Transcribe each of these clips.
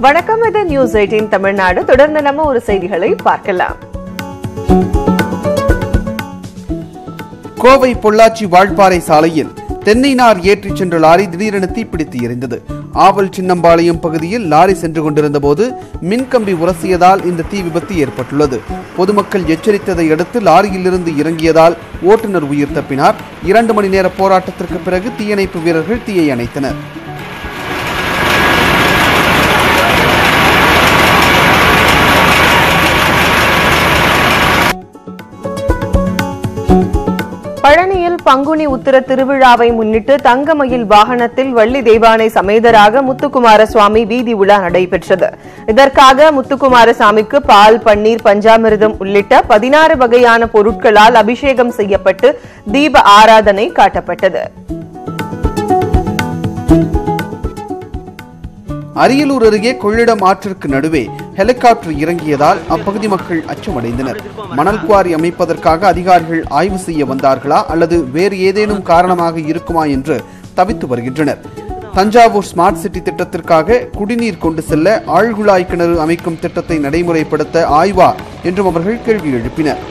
வணக்கம், இது நியூஸ் 18 தமிழ்நாடு. தொடர்ந்து நம்ம ஒரு செய்திகளை பார்க்கலாம். கோவை பொள்ளாச்சி வால்பாறை சாலையில் தென்னை நார் ஏற்றிச் சென்ற லாரி திடீரென தீப்பிடித்து எரிந்தது. ஆவல் சின்னம்பாளையம் பகுதியில் லாரி சென்று கொண்டிருந்த போது மின்கம்பி உரசியதால் இந்த தீ விபத்து ஏற்பட்டுள்ளது. பொதுமக்கள் எச்சரித்ததை அடுத்து லாரியிலிருந்து இறங்கியதால் ஓட்டுநர் உயிர் தப்பினார். 2 மணி நேர போராட்டத்திற்கு பிறகு தீயணைப்பு வீரர்கள் தீயை அணைத்தனர். பழனியில் பங்குனி உத்திர திருவிழாவை முன்னிட்டு தங்கமயில் வாகனத்தில் வள்ளி தெய்வானை சமேதராக முத்துக்குமார சுவாமி வீதி உலா நடைபெற்றது. இதற்காக முத்துக்குமாரசாமிக்கு பால், பன்னீர், பஞ்சாமிர்தம் உள்ளிட்ட 16 வகையான பொருட்களால் அபிஷேகம் செய்யப்பட்டு தீப ஆராதனை காட்டப்பட்டது. அரியலூர் அருகே கொள்ளிடம் ஆற்றிற்கு நடுவே ஹெலிகாப்டர் இறங்கியதால் அப்பகுதி மக்கள் அச்சமடைந்தனர். மணல் குவாரி அமைப்பதற்காக அதிகாரிகள் ஆய்வு செய்ய வந்தார்களா அல்லது வேறு ஏதேனும் காரணமாக இருக்குமா என்று தவித்து வருகின்றனர். தஞ்சாவூர் ஸ்மார்ட் சிட்டி திட்டத்திற்காக குடிநீர் கொண்டு செல்ல ஆழ்குழாய் கிணறு அமைக்கும் திட்டத்தை நடைமுறைப்படுத்த ஆய்வா என்றும் அவர்கள் கேள்வி எழுப்பினர்.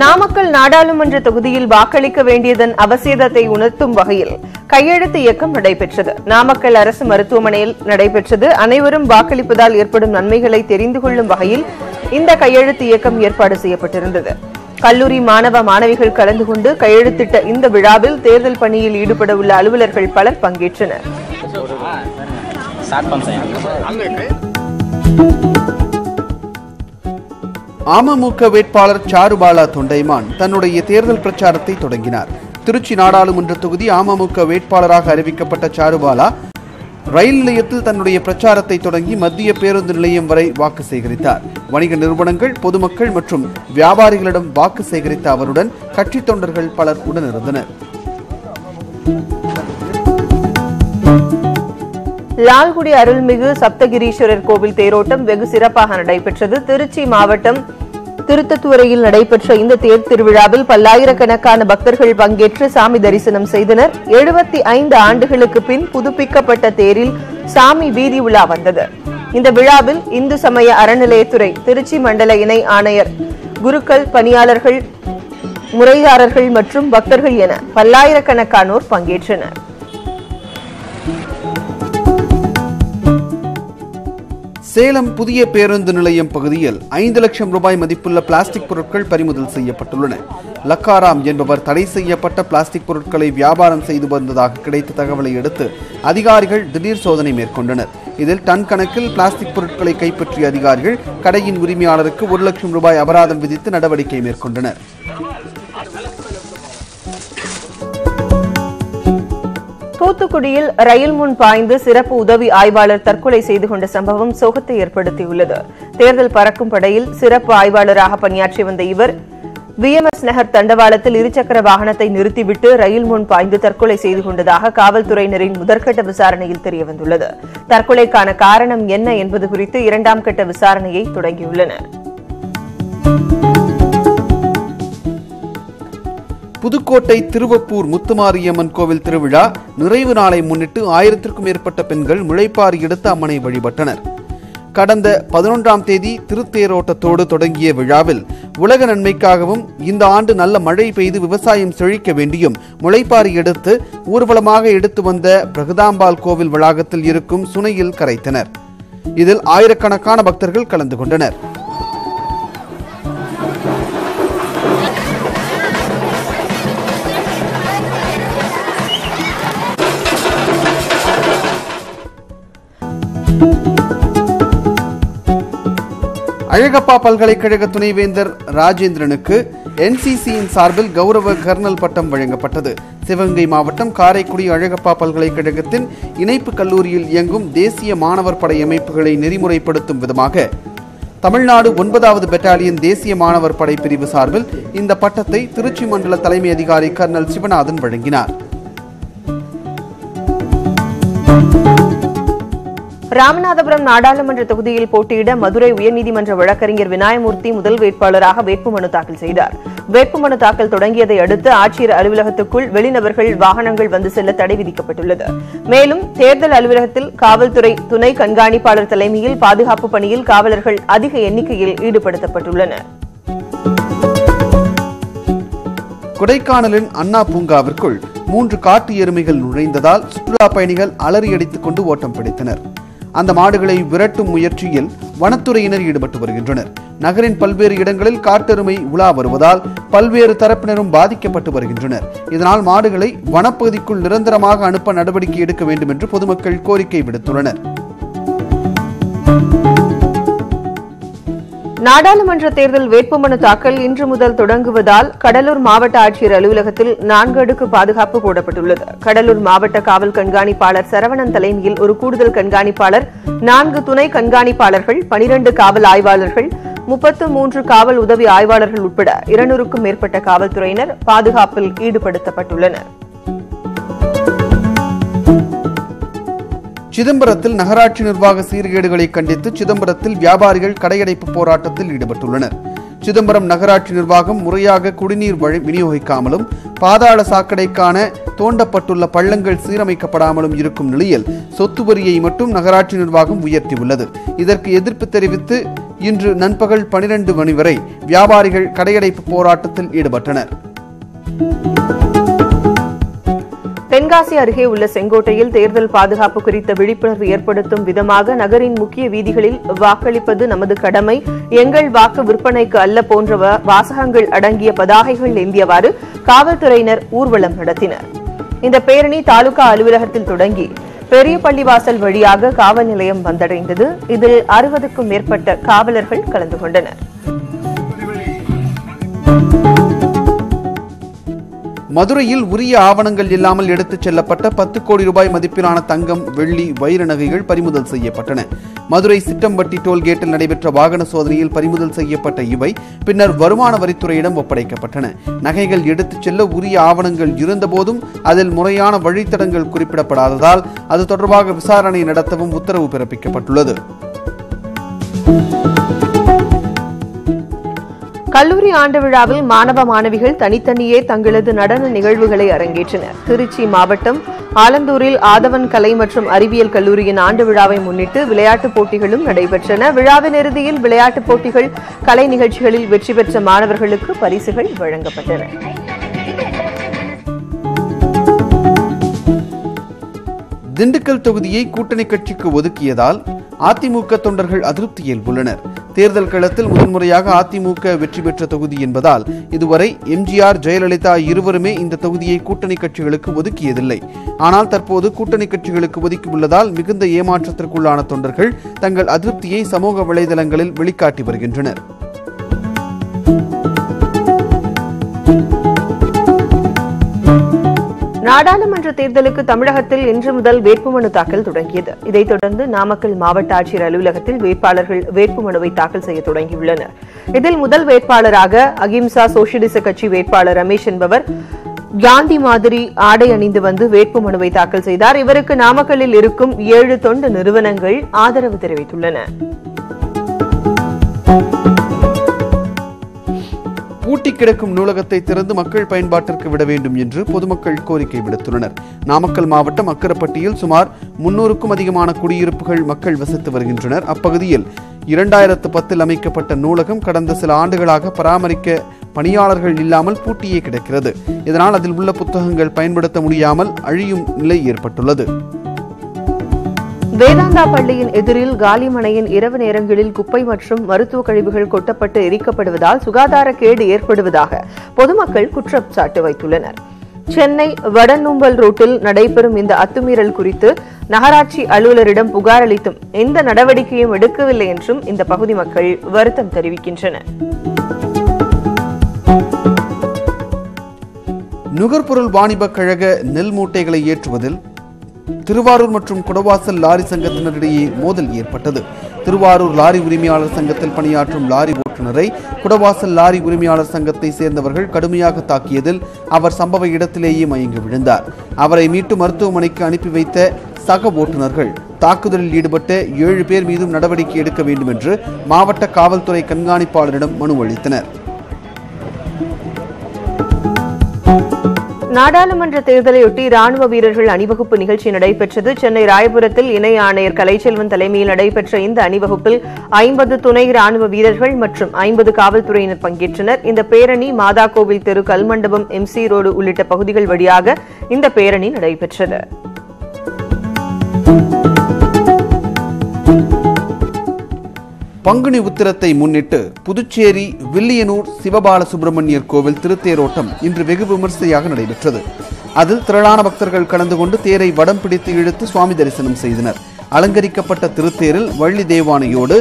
நாமக்கல் நாடாளுமன்ற தொகுதியில் வாக்களிக்க வேண்டியதன் அவசியத்தை உணர்த்தும் வகையில் கையெழுத்து இயக்கம் நடைபெற்றது. நாமக்கல் அரசு மருத்துவமனையில் நடைபெற்றது. அனைவரும் வாக்களிப்பதால் ஏற்படும் நன்மைகளை தெரிந்து கொள்ளும் வகையில் இந்த கையெழுத்து இயக்கம் ஏற்பாடு செய்யப்பட்டிருந்தது. கல்லூரி மாணவ மாணவிகள் கலந்து கொண்டு கையெழுத்திட்ட இந்த விழாவில் தேர்தல் பணியில் ஈடுபட உள்ள அலுவலர்கள் பலர் பங்கேற்றனர். அமமுக வேட்பாளர் சாருபாலா தொண்டைமான் தன்னுடைய தேர்தல் பிரச்சாரத்தை தொடங்கினார். திருச்சி நாடாளுமன்ற தொகுதி அமமுக வேட்பாளராக அறிவிக்கப்பட்ட சாருபாலா ரயில் நிலையத்தில் தன்னுடைய பிரச்சாரத்தை தொடங்கி மத்திய பேருந்து நிலையம் வரை வாக்கு சேகரித்தார். வணிக நிறுவனங்கள், பொதுமக்கள் மற்றும் வியாபாரிகளிடம் வாக்கு சேகரித்த அவருடன் கட்சி தொண்டர்கள் பலர் உடனிருந்தனர். லால்குடி அருள்மிகு சப்தகிரீஸ்வரர் கோவில் தேரோட்டம் வெகு சிறப்பாக நடைபெற்றது. திருச்சி மாவட்டம் திருத்தத்துறையில் நடைபெற்ற இந்த தேர் திருவிழாவில் பல்லாயிரக்கணக்கான பக்தர்கள் பங்கேற்று சாமி தரிசனம் செய்தனர். 75 ஆண்டுகளுக்கு பின் புதுப்பிக்கப்பட்ட தேரில் சாமி வீதி உலா வந்தது. இந்த விழாவில் இந்து சமய அறநிலையத்துறை திருச்சி மண்டல இணை ஆணையர், குருக்கள், பணியாளர்கள், முறையாளர்கள் மற்றும் பக்தர்கள் என பல்லாயிரக்கணக்கானோர் பங்கேற்றனர். சேலம் புதிய பேருந்து நிலையம் பகுதியில் 5 லட்சம் ரூபாய் மதிப்புள்ள பிளாஸ்டிக் பொருட்கள் பறிமுதல் செய்யப்பட்டுள்ளன. லக்காராம் என்பவர் தடை செய்யப்பட்ட பிளாஸ்டிக் பொருட்களை வியாபாரம் செய்து வந்ததாக கிடைத்த தகவலை அடுத்து அதிகாரிகள் திடீர் சோதனை மேற்கொண்டனர். இதில் டன் கணக்கில் பிளாஸ்டிக் பொருட்களை கைப்பற்றிய அதிகாரிகள் கடையின் உரிமையாளருக்கு 1 லட்சம் ரூபாய் அபராதம் விதித்து நடவடிக்கை மேற்கொண்டனர். தூத்துக்குடியில் ரயில் முன் பாய்ந்து சிறப்பு உதவி ஆய்வாளர் தற்கொலை செய்து கொண்ட சம்பவம் சோகத்தை ஏற்படுத்தியுள்ளது. தேர்தல் பறக்கும் படையில் சிறப்பு ஆய்வாளராக பணியாற்றி வந்த இவர் VMS நகர் தண்டவாளத்தில் இருசக்கர வாகனத்தை நிறுத்திவிட்டு ரயில் முன் பாய்ந்து தற்கொலை செய்து கொண்டதாக காவல்துறையினரின் முதற்கட்ட விசாரணையில் தெரியவந்துள்ளது. தற்கொலைக்கான காரணம் என்ன என்பது குறித்து 2ஆம் கட்ட விசாரணையை தொடங்கியுள்ளனர். புதுக்கோட்டை திருவப்பூர் முத்துமாரியம்மன் கோவில் திருவிழா நிறைவு நாளை முன்னிட்டு 1000க்கும் மேற்பட்ட பெண்கள் முளைப்பாரி எடுத்து அம்மனை வழிபட்டனர். கடந்த 11ஆம் தேதி திருத்தேரோட்டத்தோடு தொடங்கிய விழாவில் உலக நன்மைக்காகவும் இந்த ஆண்டு நல்ல மழை பெய்து விவசாயம் செழிக்க வேண்டியும் முளைப்பாரி எடுத்து ஊர்வலமாக எடுத்து வந்த பிரகதாம்பாள் கோவில் வளாகத்தில் இருக்கும் சுனையில் கரைத்தனர். இதில் ஆயிரக்கணக்கான பக்தர்கள் கலந்து கொண்டனர். அழகப்பா பல்கலைக்கழக துணைவேந்தர் ராஜேந்திரனுக்கு NCCயின் சார்பில் கௌரவ கர்னல் பட்டம் வழங்கப்பட்டது. சிவகங்கை மாவட்டம் காரைக்குடி அழகப்பா பல்கலைக்கழகத்தின் இணைப்பு கல்லூரியில் இயங்கும் தேசிய மாணவர் படை அமைப்புகளை நெறிமுறைப்படுத்தும் விதமாக தமிழ்நாடு 9வது பெட்டாலியன் தேசிய மாணவர் படை பிரிவு சார்பில் இந்த பட்டத்தை திருச்சி மண்டல தலைமை அதிகாரி கர்னல் சிவநாதன் வழங்கினார். ராமநாதபுரம் நாடாளுமன்ற தொகுதியில் போட்டியிட மதுரை உயர்நீதிமன்ற வழக்கறிஞர் விநாயகமூர்த்தி முதல் வேட்பாளராக வேட்புமனு தாக்கல் செய்தார். வேட்புமனு தாக்கல் தொடங்கியதை அடுத்து ஆட்சியர் அலுவலகத்துக்குள் வெளிநபர்கள் வாகனங்கள் வந்து செல்ல தடை விதிக்கப்பட்டுள்ளது. மேலும் தேர்தல் அலுவலகத்தில் காவல்துறை துணை கண்காணிப்பாளர் தலைமையில் பாதுகாப்பு பணியில் காவலர்கள் அதிக எண்ணிக்கையில் ஈடுபடுத்தப்பட்டுள்ளனர். கொடைக்கானலின் அண்ணா பூங்காவிற்குள் 3 காட்டு எருமைகள் நுழைந்ததால் சுற்றுலா பயணிகள் அலறியடித்துக் கொண்டு ஓட்டம் பிடித்தனர். அந்த மாடுகளை விரட்டும் முயற்சியில் வனத்துறையினர் ஈடுபட்டு வருகின்றனர். நகரின் பல்வேறு இடங்களில் காட்டெருமை உலா வருவதால் பல்வேறு தரப்பினரும் பாதிக்கப்பட்டு வருகின்றனர். இதனால் மாடுகளை வனப்பகுதிக்குள் நிரந்தரமாக அனுப்ப நடவடிக்கை எடுக்க வேண்டும் என்று பொதுமக்கள் கோரிக்கை விடுத்துள்ளனர். நாடாளுமன்ற தேர்தல் வேட்புமனு தாக்கல் இன்று முதல் தொடங்குவதால் கடலூர் மாவட்ட ஆட்சியர் அலுவலகத்தில் 4 அடுக்கு பாதுகாப்பு போடப்பட்டுள்ளது. கடலூர் மாவட்ட காவல் கண்காணிப்பாளர் சரவணன் தலைமையில் ஒரு கூடுதல் கண்காணிப்பாளர், 4 துணை கண்காணிப்பாளர்கள், 12 காவல் ஆய்வாளர்கள், 33 காவல் உதவி ஆய்வாளர்கள் உட்பட 200க்கும் மேற்பட்ட காவல்துறையினர் பாதுகாப்பில் ஈடுபடுத்தப்பட்டுள்ளனர். சிதம்பரத்தில் நகராட்சி நிர்வாக சீர்கேடுகளை கண்டித்து சிதம்பரத்தில் வியாபாரிகள் கடையடைப்பு போராட்டத்தில் ஈடுபட்டுள்ளனர். சிதம்பரம் நகராட்சி நிர்வாகம் முறையாக குடிநீர் விநியோகிக்காமலும் பாதாள சாக்கடைக்கான தோண்டப்பட்டுள்ள பள்ளங்கள் சீரமைக்கப்படாமலும் இருக்கும் நிலையில் சொத்து வரியை மட்டும் நகராட்சி நிர்வாகம் உயர்த்தியுள்ளது. இதற்கு எதிர்ப்பு தெரிவித்து இன்று நண்பகல் 12 மணி வரை வியாபாரிகள் கடையடைப்பு போராட்டத்தில் ஈடுபட்டனர். தென்காசி அருகே உள்ள செங்கோட்டையில் தேர்தல் பாதுகாப்பு குறித்த விழிப்புணர்வு ஏற்படுத்தும் விதமாக நகரின் முக்கிய வீதிகளில் வாக்களிப்பது நமது கடமை, எங்கள் வாக்கு விற்பனைக்கு அல்ல போன்ற வாசகங்கள் அடங்கிய பதாகைகள் ஏந்தியவாறு காவல்துறையினர் ஊர்வலம் நடத்தினர். இந்த பேரணி தாலுகா அலுவலகத்தில் தொடங்கி பெரிய பள்ளிவாசல் வழியாக காவல் நிலையம் வந்தடைந்தது. இதில் 60க்கும் மேற்பட்ட காவலர்கள் கலந்து கொண்டனர். மதுரையில் உரிய ஆவணங்கள் இல்லாமல் எடுத்துச் செல்லப்பட்ட 10 கோடி ரூபாய் மதிப்பிலான தங்கம், வெள்ளி, வைர நகைகள் பறிமுதல் செய்யப்பட்டன. மதுரை சிட்டம்பட்டி டோல்கேட்டில் நடைபெற்ற வாகன சோதனையில் பறிமுதல் செய்யப்பட்ட இவை பின்னர் வருமான வரித்துறையிடம் ஒப்படைக்கப்பட்டன. நகைகள் எடுத்துச் செல்ல உரிய ஆவணங்கள் இருந்தபோதும் அதில் முறையான வழித்தடங்கள் குறிப்பிடப்படாததால் அது தொடர்பாக விசாரணை நடத்தவும் உத்தரவு பிறப்பிக்கப்பட்டுள்ளது. கல்லூரி ஆண்டு விழாவில் மாணவ மாணவிகள் தனித்தனியே தங்களது நடன நிகழ்வுகளை அரங்கேற்றனர். திருச்சி மாவட்டம் ஆலந்தூரில் ஆதவன் கலை மற்றும் அறிவியல் கல்லூரியின் ஆண்டு விழாவை முன்னிட்டு விளையாட்டுப் போட்டிகளும் நடைபெற்றன. விழாவின் இறுதியில் விளையாட்டுப் போட்டிகள், கலை நிகழ்ச்சிகளில் வெற்றி பெற்ற மாணவர்களுக்கு பரிசுகள் வழங்கப்பட்டன. திண்டுக்கல் தொகுதியை கூட்டணி கட்சிக்கு ஒதுக்கியதால் அதிமுக தொண்டர்கள் அதிருப்தியில் உள்ளனர். தேர்தல் களத்தில் முதன்முறையாக அதிமுக வெற்றி பெற்ற தொகுதி என்பதால் இதுவரை எம்ஜிஆர், ஜெயலலிதா இருவருமே இந்த தொகுதியை கூட்டணி கட்சிகளுக்கு ஒதுக்கியதில்லை. ஆனால் தற்போது கூட்டணி கட்சிகளுக்கு ஒதுக்கியுள்ளதால் மிகுந்த ஏமாற்றத்திற்குள்ளான தொண்டர்கள் தங்கள் அதிருப்தியை சமூக வலைதளங்களில் வெளிக்காட்டி வருகின்றனர். நாடாளுமன்ற தேர்தலுக்கு தமிழகத்தில் இன்று முதல் வேட்புமனு தாக்கல் தொடங்கியது. இதைத் தொடர்ந்து நாமக்கல் மாவட்ட ஆட்சியர் அலுவலகத்தில் வேட்பாளர்கள் வேட்புமனுவை தாக்கல் செய்ய தொடங்கியுள்ளனர். இதில் முதல் வேட்பாளராக அகிம்சா சோஷலிச கட்சி வேட்பாளர் ரமேஷ் என்பவர் காந்தி மாதிரி ஆடை அணிந்து வந்து வேட்புமனுவை தாக்கல் செய்தார். இவருக்கு நாமக்கல்லில் இருக்கும் 7 தொண்டு நிறுவனங்கள் ஆதரவு தெரிவித்துள்ளன. பூட்டி கிடக்கும் நூலகத்தை திறந்து மக்கள் பயன்பாட்டிற்கு விட வேண்டும் என்று பொதுமக்கள் கோரிக்கை விடுத்துள்ளனர். நாமக்கல் மாவட்டம் அக்கரப்பட்டியில் சுமார் 300க்கும் அதிகமான குடியிருப்புகள் மக்கள் வசித்து வருகின்றனர். அப்பகுதியில் 2010 அமைக்கப்பட்ட நூலகம் கடந்த சில ஆண்டுகளாக பராமரிக்க பணியாளர்கள் இல்லாமல் பூட்டியே கிடக்கிறது. இதனால் அதில் உள்ள புத்தகங்கள் பயன்படுத்த முடியாமல் அழியும் நிலை ஏற்பட்டுள்ளது. வேதாந்தா பள்ளியின் எதிரில் காலிமனையின் இரவு நேரங்களில் குப்பை மற்றும் மருத்துவ கழிவுகள் கொட்டப்பட்டு எரிக்கப்படுவதால் சுகாதார கேடு ஏற்படுவதாக பொதுமக்கள் குற்றம் சாட்டு வைத்துள்ளனர். சென்னை வடநும்பல் ரோட்டில் நடைபெறும் இந்த அத்துமீறல் குறித்து நகராட்சி அலுவலரிடம் புகார் அளித்தும் எந்த நடவடிக்கையும் எடுக்கவில்லை என்றும் இந்த பகுதி மக்கள் வருத்தம் தெரிவிக்கின்றனர். நுகர்பொருள் வாணிபக் கழக நெல் மூட்டைகளை ஏற்றுவதில் திருவாரூர் மற்றும் குடவாசல் லாரி சங்கத்தினரிடையே மோதல் ஏற்பட்டது. திருவாரூர் லாரி உரிமையாளர் சங்கத்தில் பணியாற்றும் லாரி ஓட்டுநரை குடவாசல் லாரி உரிமையாளர் சங்கத்தை சேர்ந்தவர்கள் கடுமையாக தாக்கியதில் அவர் சம்பவ இடத்திலேயே மயங்கி விழுந்தார். அவரை மீட்டு மருத்துவமனைக்கு அனுப்பி வைத்த சக ஓட்டுநர்கள் தாக்குதலில் ஈடுபட்ட 7 பேர் மீதும் நடவடிக்கை எடுக்க வேண்டும் என்று மாவட்ட காவல்துறை கண்காணிப்பாளரிடம் மனு அளித்தனர். நாடாளுமன்ற தேர்தலையொட்டி ராணுவ வீரர்கள் அணிவகுப்பு நிகழ்ச்சி நடைபெற்றது. சென்னை ராயபுரத்தில் இணை ஆணையர் கலைச்செல்வன் தலைமையில் நடைபெற்ற இந்த அணிவகுப்பில் 50 துணை ராணுவ வீரர்கள் மற்றும் 50 காவல்துறையினர் பங்கேற்றனர். இந்த பேரணி மாதாக்கோவில் தெரு, கல்மண்டபம், MC ரோடு உள்ளிட்ட பகுதிகள் வழியாக இந்த பேரணி நடைபெற்றது. பங்குனி உத்திரத்தை முன்னிட்டு புதுச்சேரி வில்லியனூர் சிவபாலசுப்பிரமணியர் கோவில் திருத்தேரோட்டம் இன்று வெகு விமர்சையாக நடைபெற்றது. அதில் திரளான பக்தர்கள் கலந்து கொண்டு தேரை வடம் பிடித்து இழுத்து சுவாமி தரிசனம் செய்தனர். அலங்கரிக்கப்பட்ட திருத்தேரில் வள்ளி தேவானையோடு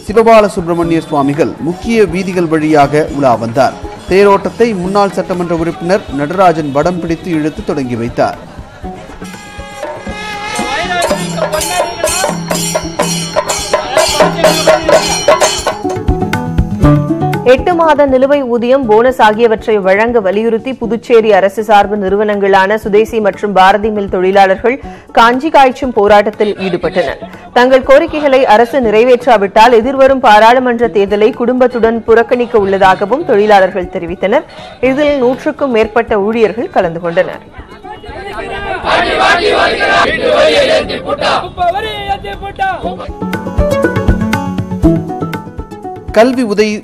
சிவபாலசுப்பிரமணியர் சுவாமிகள் முக்கிய வீதிகள் வழியாக உலா வந்தார். தேரோட்டத்தை முன்னாள் சட்டமன்ற உறுப்பினர் நடராஜன் வடம் பிடித்து இழுத்து தொடங்கி வைத்தார். எட்டு மாத நிலுவை ஊதியம், போனஸ் ஆகியவற்றை வழங்க வலியுறுத்தி புதுச்சேரி அரசு சார்பு நிறுவனங்களான சுதேசி மற்றும் பாரதி மில் தொழிலாளர்கள் காஞ்சி காய்ச்சும் போராட்டத்தில் ஈடுபட்டனர். தங்கள் கோரிக்கைகளை அரசு நிறைவேற்றாவிட்டால் எதிர்வரும் பாராளுமன்ற தேர்தலை குடும்பத்துடன் புறக்கணிக்க உள்ளதாகவும் தொழிலாளர்கள் தெரிவித்தனர். இதில் 100க்கும் மேற்பட்ட ஊழியர்கள் கலந்து கொண்டனர். கல்வி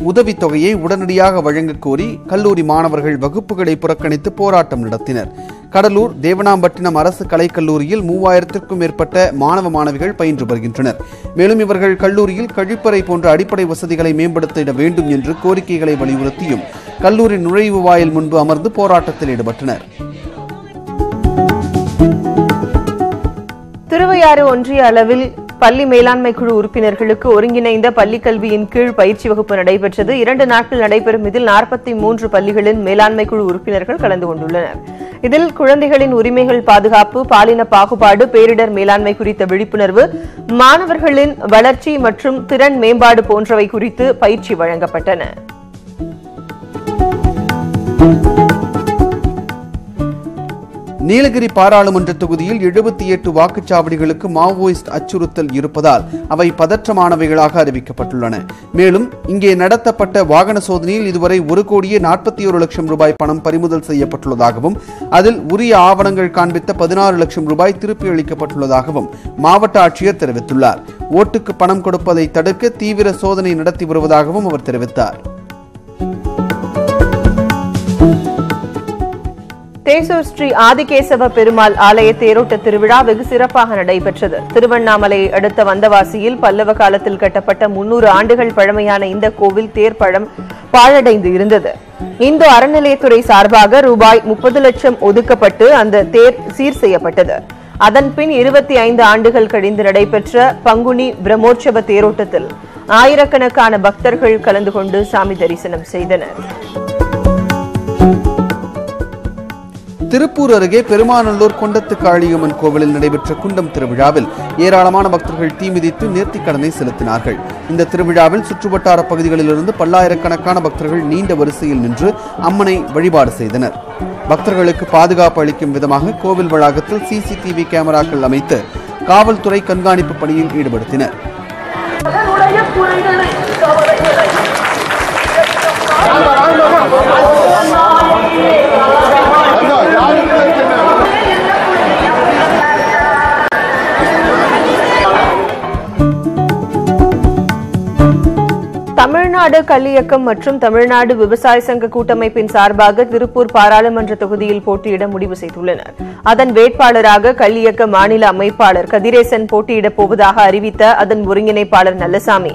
உதவித் தொகையை உடனடியாக வழங்க கோரி கல்லூரி மாணவர்கள் வகுப்புகளை புறக்கணித்து போராட்டம் நடத்தினர். கடலூர் தேவனாம்பட்டினம் அரசு கலைக்கல்லூரியில் 3000க்கும் மேற்பட்ட மாணவ மாணவிகள் பயின்று வருகின்றனர். மேலும் இவர்கள் கல்லூரியில் கழிப்பறை போன்ற அடிப்படை வசதிகளை மேம்படுத்திட வேண்டும் என்று கோரிக்கைகளை வலியுறுத்தியும் கல்லூரி நுழைவு வாயில் முன்பு அமர்ந்து போராட்டத்தில் ஈடுபட்டனர். திருவையாறு ஒன்றிய அளவில் பள்ளி மேலாண்மை குழு உறுப்பினர்களுக்கு ஒருங்கிணைந்த பள்ளிக் கல்வியின் கீழ் பயிற்சி வகுப்பு நடைபெற்றது. 2 நாட்கள் நடைபெறும் இதில் 43 பள்ளிகளின் மேலாண்மை குழு உறுப்பினர்கள் கலந்து கொண்டுள்ளனர். இதில் குழந்தைகளின் உரிமைகள் பாதுகாப்பு, பாலின பாகுபாடு, பேரிடர் மேலாண்மை குறித்த விழிப்புணர்வு, மாணவர்களின் வளர்ச்சி மற்றும் திறன் மேம்பாடு போன்றவை குறித்து பயிற்சி வழங்கப்பட்டன. நீலகிரி பாராளுமன்ற தொகுதியில் 78 வாக்குச்சாவடிகளுக்கு மாவோயிஸ்ட் அச்சுறுத்தல் இருப்பதால் அவை பதற்றமானவைகளாக அறிவிக்கப்பட்டுள்ளன. மேலும் இங்கே நடத்தப்பட்ட வாகன சோதனையில் இதுவரை 1,41,00,000 ரூபாய் பணம் பறிமுதல் செய்யப்பட்டுள்ளதாகவும் அதில் உரிய ஆவணங்கள் காண்பித்த 16 லட்சம் ரூபாய் திருப்பி அளிக்கப்பட்டுள்ளதாகவும் மாவட்ட ஆட்சியர் தெரிவித்துள்ளார். ஓட்டுக்கு பணம் கொடுப்பதை தடுக்க தீவிர சோதனை நடத்தி வருவதாகவும் அவர் தெரிவித்தார். தேசூர் ஸ்ரீ ஆதிகேசவ பெருமாள் ஆலய தேரோட்ட திருவிழா வெகு சிறப்பாக நடைபெற்றது. திருவண்ணாமலையை அடுத்த வந்தவாசியில் பல்லவ காலத்தில் கட்டப்பட்ட 300 ஆண்டுகள் பழமையான இந்த கோவில் தேர்ப்பழம் பாழடைந்து இருந்தது. இந்து அறநிலையத்துறை சார்பாக ரூபாய் 30 லட்சம் ஒதுக்கப்பட்டு அந்த தேர் சீர் செய்யப்பட்டது. அதன்பின் 25 ஆண்டுகள் கழிந்து நடைபெற்ற பங்குனி பிரம்மோற்சவ தேரோட்டத்தில் ஆயிரக்கணக்கான பக்தர்கள் கலந்து கொண்டு சாமி தரிசனம் செய்தனர். திருப்பூர் அருகே பெருமாநல்லூர் கொண்டத்து காளியம்மன் கோவிலில் நடைபெற்ற குண்டம் திருவிழாவில் ஏராளமான பக்தர்கள் தீமிதித்து நேர்த்திக்கடனை செலுத்தினார்கள். இந்த திருவிழாவில் சுற்றுவட்டார பகுதிகளிலிருந்து பல்லாயிரக்கணக்கான பக்தர்கள் நீண்ட வரிசையில் நின்று அம்மனை வழிபாடு செய்தனர். பக்தர்களுக்கு பாதுகாப்பு அளிக்கும் விதமாக கோவில் வளாகத்தில் CCTV கேமராக்கள் அமைத்து காவல்துறை கண்காணிப்பு பணியில் ஈடுபடுத்தினர். தமிழ்நாடு கல்வியக்கம் மற்றும் தமிழ்நாடு விவசாய சங்க கூட்டமைப்பின் சார்பாக திருப்பூர் பாராளுமன்ற தொகுதியில் போட்டியிட முடிவு செய்துள்ளனர். அதன் வேட்பாளராக கல்வியக்க மாநில அமைப்பாளர் கதிரேசன் போட்டியிடப் போவதாக அறிவித்த அதன் ஒருங்கிணைப்பாளர் நல்லசாமி,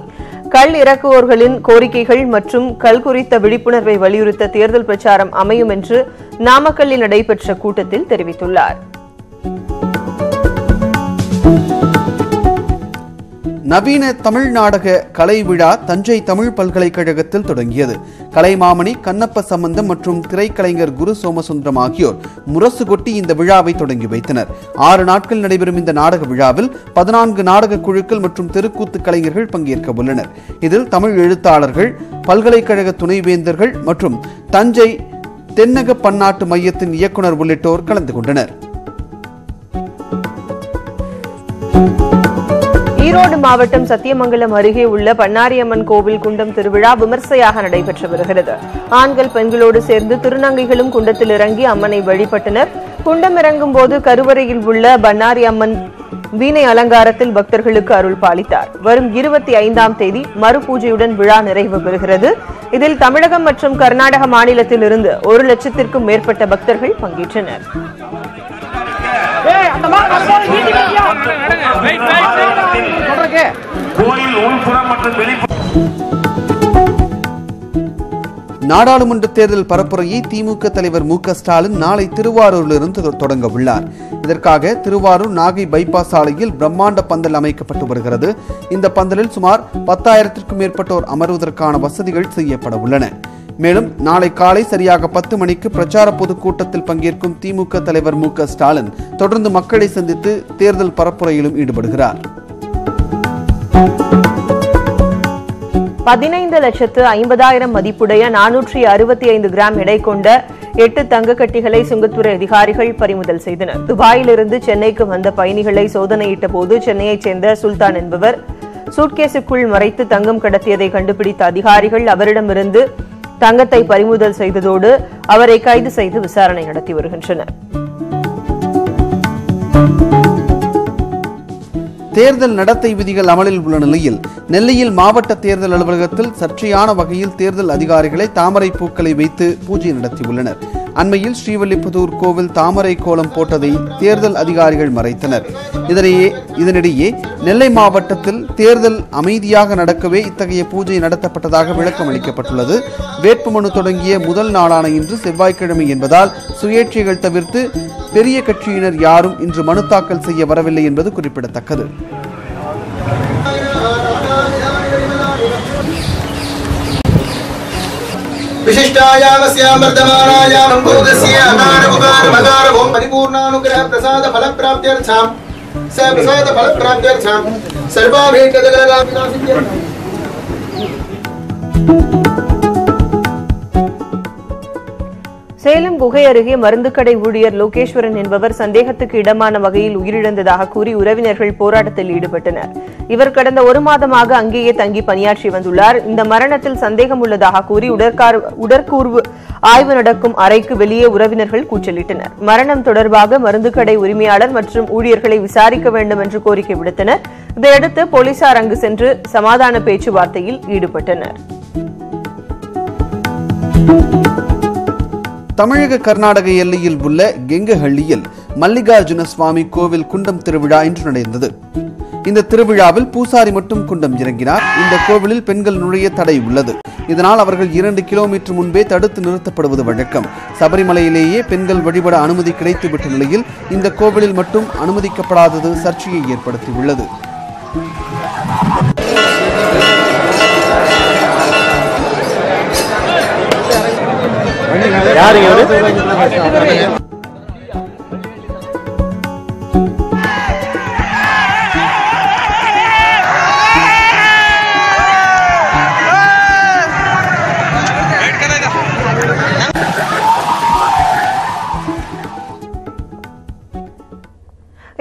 கள் இறக்குவோர்களின் கோரிக்கைகள் மற்றும் கள் குறித்த விழிப்புணர்வை வலியுறுத்த தேர்தல் பிரச்சாரம் அமையும் என்று நாமக்கல்லில் நடைபெற்ற கூட்டத்தில் தெரிவித்துள்ளார். நவீன தமிழ் நாடக கலை விழா தஞ்சை தமிழ் பல்கலைக்கழகத்தில் தொடங்கியது. கலைமாமணி கண்ணப்ப சம்பந்தம் மற்றும் திரைக்கலைஞர் குரு சோமசுந்தரம் ஆகியோர் முரசு கொட்டி இந்த விழாவை தொடங்கி வைத்தனர். 6 நாட்கள் நடைபெறும் இந்த நாடக விழாவில் 14 நாடக குழுக்கள் மற்றும் தெருக்கூத்து கலைஞர்கள் பங்கேற்க உள்ளனர். இதில் தமிழ் எழுத்தாளர்கள், பல்கலைக்கழக துணைவேந்தர்கள் மற்றும் தஞ்சை தென்னக பன்னாட்டு மையத்தின் இயக்குநர் உள்ளிட்டோர் கலந்து கொண்டனர். ஈரோடு மாவட்டம் சத்தியமங்கலம் அருகே உள்ள பண்ணாரியம்மன் கோவில் குண்டம் திருவிழா விமர்சையாக நடைபெற்று வருகிறது. ஆண்கள் பெண்களோடு சேர்ந்து திருநங்கைகளும் குண்டத்தில் இறங்கி அம்மனை வழிபட்டனர். குண்டம் இறங்கும் போது கருவறையில் உள்ள பண்ணாரி அம்மன் வீணை அலங்காரத்தில் பக்தர்களுக்கு அருள் பாலித்தார். வரும் 25ஆம் தேதி மறு பூஜையுடன் விழா நிறைவு பெறுகிறது. இதில் தமிழகம் மற்றும் கர்நாடக மாநிலத்தில் இருந்து 1 லட்சத்திற்கும் மேற்பட்ட பக்தர்கள் பங்கேற்றனர். நாடாளுமன்ற தேர்தல் பரப்புரையை திமுக தலைவர் மு.க. ஸ்டாலின் நாளை திருவாரூரிலிருந்து தொடங்க உள்ளார். இதற்காக திருவாரூர் நாகை பைபாஸ் சாலையில் பிரம்மாண்ட பந்தல் அமைக்கப்பட்டு வருகிறது. இந்த பந்தலில் சுமார் 10,000க்கும் மேற்பட்டோர் அமர்வதற்கான வசதிகள் செய்யப்பட உள்ளன. மேலும் நாளை காலை சரியாக 10 மணிக்கு பிரச்சார பொதுக்கூட்டத்தில் பங்கேற்கும் திமுக தலைவர் மு.க. ஸ்டாலின் தொடர்ந்து மக்களை சந்தித்து தேர்தல் பரப்புரையிலும் ஈடுபடுகிறார். 15,50,000 மதிப்புடைய 465 கிராம் எடை கொண்ட 8 தங்க கட்டிகளை சுங்கத்துறை அதிகாரிகள் பறிமுதல் செய்தனர். துபாயிலிருந்து சென்னைக்கு வந்த பயணிகளை சோதனையிட்ட போது சென்னையைச் சேர்ந்த சுல்தான் என்பவர் சூட்கேஸுக்குள் மறைத்து தங்கம் கடத்தியதை கண்டுபிடித்த அதிகாரிகள் அவரிடமிருந்து தங்கத்தை பறிமுதல் செய்ததோடு அவரை கைது செய்து விசாரணை நடத்தி வருகின்றனர். தேர்தல் நடத்தை விதிகள் அமலில் உள்ள நிலையில் நெல்லையில் மாவட்ட தேர்தல் அலுவலகத்தில் சர்ச்சையான வகையில் தேர்தல் அதிகாரிகளை தாமரை பூக்களை வைத்து பூஜை நடத்தியுள்ளனர். அண்மையில் ஸ்ரீவில்லிபுத்தூர் கோவில் தாமரை கோலம் போட்டதை தேர்தல் அதிகாரிகள் மறைத்தனர். இதனிடையே நெல்லை மாவட்டத்தில் தேர்தல் அமைதியாக நடக்கவே இத்தகைய பூஜை நடத்தப்பட்டதாக விளக்கம் அளிக்கப்பட்டுள்ளது. வேட்புமனு தொடங்கிய முதல் நாளான இன்று செவ்வாய்க்கிழமை என்பதால் சுயேட்சைகள் தவிர்த்து பெரிய கட்சியினர் யாரும் இன்று மனு தாக்கல் செய்ய வரவில்லை என்பது குறிப்பிடத்தக்கது. विशिष्टायामस्यां वर्धमानायां भूतस्य अनारमुगारमगारवं परिपूर्णानुग्रह प्रसाद फलप्राप्त्यर्थं स प्रसाद फलप्राप्त्यर्थं सर्वाभीष्टजगदाभिलाषित्यर्थं சேலம் குகை அருகே மருந்துக்கடை ஊழியர் லோகேஸ்வரன் என்பவர் சந்தேகத்துக்கு இடமான வகையில் உயிரிழந்ததாக கூறி உறவினர்கள் போராட்டத்தில் ஈடுபட்டனர். இவர் கடந்த 1 மாதமாக அங்கேயே தங்கி பணியாற்றி வந்துள்ளார். இந்த மரணத்தில் சந்தேகம் உள்ளதாக கூறி உடற்கூர்வு ஆய்வு நடக்கும் அறைக்கு வெளியே உறவினர்கள் கூச்சலிட்டனர். மரணம் தொடர்பாக மருந்துக்கடை உரிமையாளர் மற்றும் ஊழியர்களை விசாரிக்க வேண்டும் என்று கோரிக்கை விடுத்தனர். இதையடுத்து போலீசார் அங்கு சென்று சமாதான பேச்சுவார்த்தையில் ஈடுபட்டனர். தமிழக கர்நாடக எல்லையில் உள்ள கெங்கஹள்ளியில் மல்லிகார்ஜுன சுவாமி கோவில் குண்டம் திருவிழா இன்று நடந்தது. இந்த திருவிழாவில் பூசாரி மட்டும் குண்டம் இறங்கினார். இந்த கோவிலில் பெண்கள் நுழைய தடை உள்ளது. இதனால் அவர்கள் 2 கிலோமீட்டர் முன்பே தடுத்து நிறுத்தப்படுவது வழக்கம். சபரிமலையிலேயே பெண்கள் வழிபட அனுமதி கிடைத்துவிட்ட நிலையில் இந்த கோவிலில் மட்டும் அனுமதிக்கப்படாதது சர்ச்சையை ஏற்படுத்தியுள்ளது.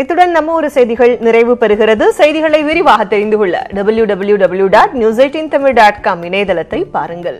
இத்துடன் நம்ம ஒரு செய்திகள் நிறைவு பெறுகிறது. செய்திகளை விரிவாக தெரிந்து கொள்ள www.news18tamil.com இணையதளத்தை பாருங்கள்.